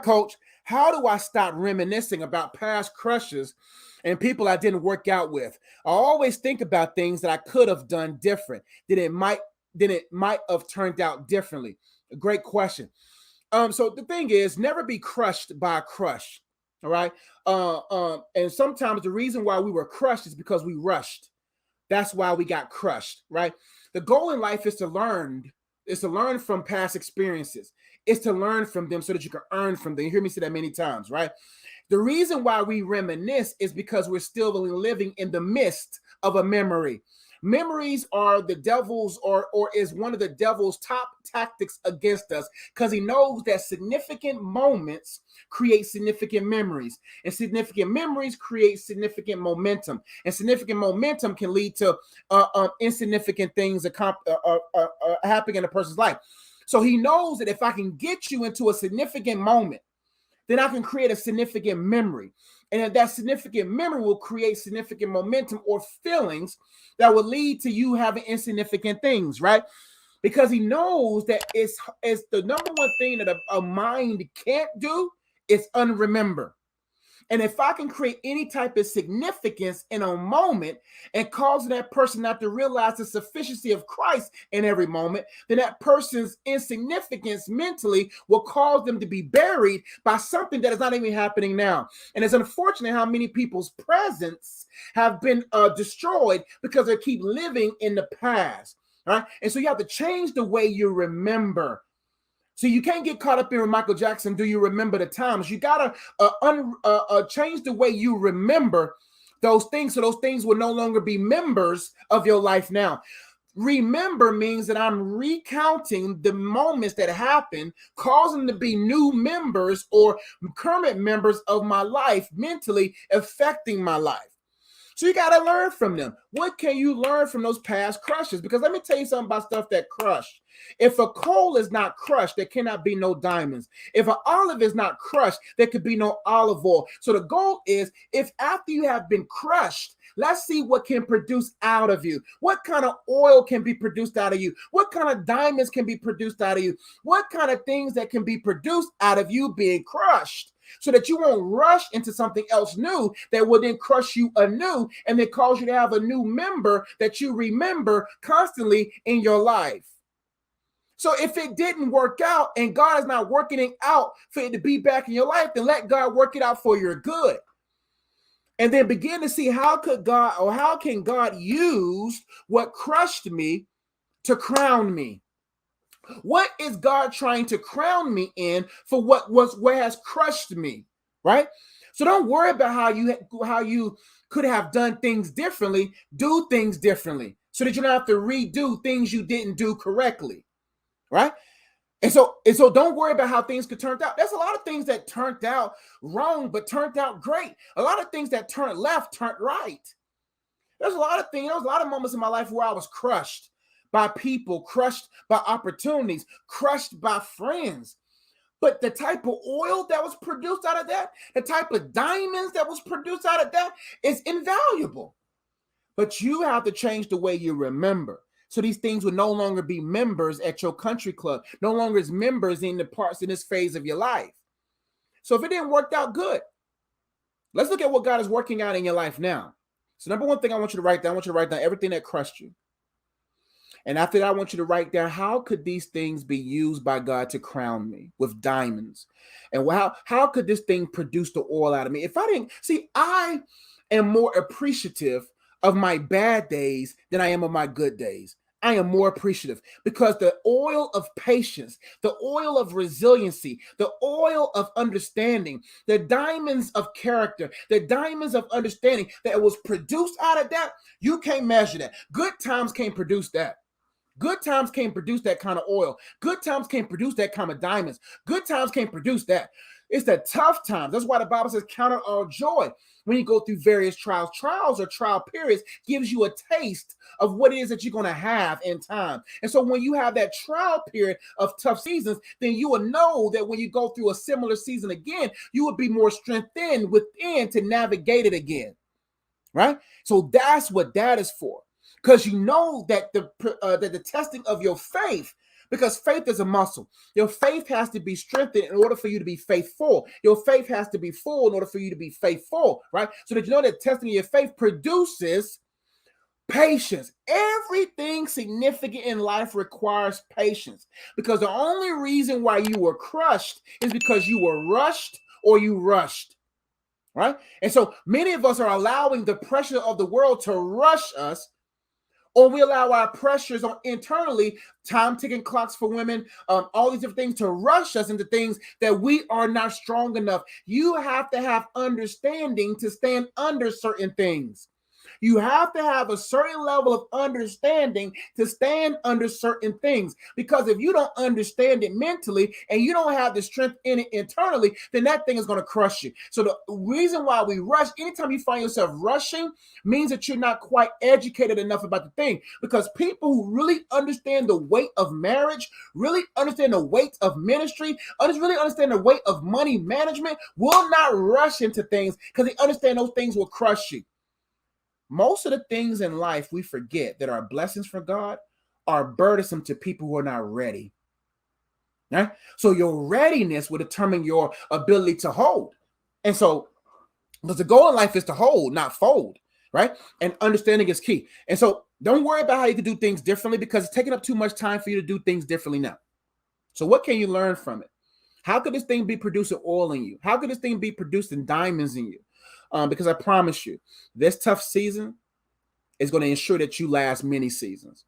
Coach, how do I stop reminiscing about past crushes and people I didn't work out with? I always think about things that I could have done different, that it might have turned out differently. A great question. So the thing is, never be crushed by a crush. All right. And sometimes the reason why we were crushed is because we rushed. That's why we got crushed, right? The goal in life is to learn from past experiences. It's to learn from them so that you can earn from them. You hear me say that many times, right? The reason why we reminisce is because we're still living in the midst of a memory. Memories are the devil's or is one of the devil's top tactics against us, because he knows that significant moments create significant memories, and significant memories create significant momentum, and significant momentum can lead to insignificant things happening in a person's life. So he knows that if I can get you into a significant moment, then I can create a significant memory. And that significant memory will create significant momentum or feelings that will lead to you having insignificant things, right? Because he knows that it's the number one thing that a mind can't do is unremember. And if I can create any type of significance in a moment and cause that person not to realize the sufficiency of Christ in every moment, then that person's insignificance mentally will cause them to be buried by something that is not even happening now. And it's unfortunate how many people's presence have been destroyed because they keep living in the past. Right? And so you have to change the way you remember. So you can't get caught up in Michael Jackson. Do you remember the times? You gotta change the way you remember those things, so those things will no longer be members of your life now. Remember means that I'm recounting the moments that happened, causing them to be new members or current members of my life, mentally affecting my life. So you got to learn from them. What can you learn from those past crushes? Because let me tell you something about stuff that crushed. If a coal is not crushed, there cannot be no diamonds. If an olive is not crushed, there could be no olive oil. So the goal is, if after you have been crushed, let's see what can produce out of you. What kind of oil can be produced out of you? What kind of diamonds can be produced out of you? What kind of things that can be produced out of you being crushed? So that you won't rush into something else new that will then crush you anew and then cause you to have a new member that you remember constantly in your life. So if it didn't work out and God is not working it out for it to be back in your life, then let God work it out for your good. And then begin to see how can God use what crushed me to crown me? What is God trying to crown me in for what has crushed me, right? So don't worry about how you could have done things differently. Do things differently so that you don't have to redo things you didn't do correctly, right? And so don't worry about how things could turn out. There's a lot of things that turned out wrong, but turned out great. A lot of things that turned left, turned right. There's a lot of things. There was a lot of moments in my life where I was crushed by people, crushed by opportunities, crushed by friends. But the type of oil that was produced out of that, the type of diamonds that was produced out of that is invaluable. But you have to change the way you remember. So these things will no longer be members at your country club, no longer as members in the parts in this phase of your life. So if it didn't work out, good. Let's look at what God is working out in your life now. So number one thing I want you to write down everything that crushed you. And after that, I want you to write down, how could these things be used by God to crown me with diamonds? And how could this thing produce the oil out of me? If I didn't see, I am more appreciative of my bad days than I am of my good days. I am more appreciative because the oil of patience, the oil of resiliency, the oil of understanding, the diamonds of character, the diamonds of understanding that was produced out of that, you can't measure that. Good times can't produce that. Good times can't produce that kind of oil. Good times can't produce that kind of diamonds. Good times can't produce that. It's the tough times. That's why the Bible says count it all joy when you go through various trials. Trials or trial periods gives you a taste of what it is that you're going to have in time. And so when you have that trial period of tough seasons, then you will know that when you go through a similar season again, you will be more strengthened within to navigate it again, right? So that's what that is for. Because you know that the testing of your faith Because faith is a muscle. Your faith has to be strengthened in order for you to be faithful. Your faith has to be full in order for you to be faithful, right? So that you know that testing your faith produces patience. Everything significant in life requires patience, because the only reason why you were crushed is because you were rushed or you rushed, right? And so many of us are allowing the pressure of the world to rush us, or we allow our pressures on internally, time ticking clocks for women, all these different things to rush us into things that we are not strong enough. You have to have understanding to stand under certain things. You have to have a certain level of understanding to stand under certain things. Because if you don't understand it mentally and you don't have the strength in it internally, then that thing is going to crush you. So the reason why we rush, anytime you find yourself rushing, means that you're not quite educated enough about the thing. Because people who really understand the weight of marriage, really understand the weight of ministry, really understand the weight of money management, will not rush into things because they understand those things will crush you. Most of the things in life we forget that are blessings from God are burdensome to people who are not ready. Right? So your readiness will determine your ability to hold. And so, because the goal in life is to hold, not fold, right? And understanding is key. And so don't worry about how you can do things differently, because it's taking up too much time for you to do things differently now. So what can you learn from it? How could this thing be producing oil in you? How could this thing be producing diamonds in you? Because I promise you, this tough season is going to ensure that you last many seasons.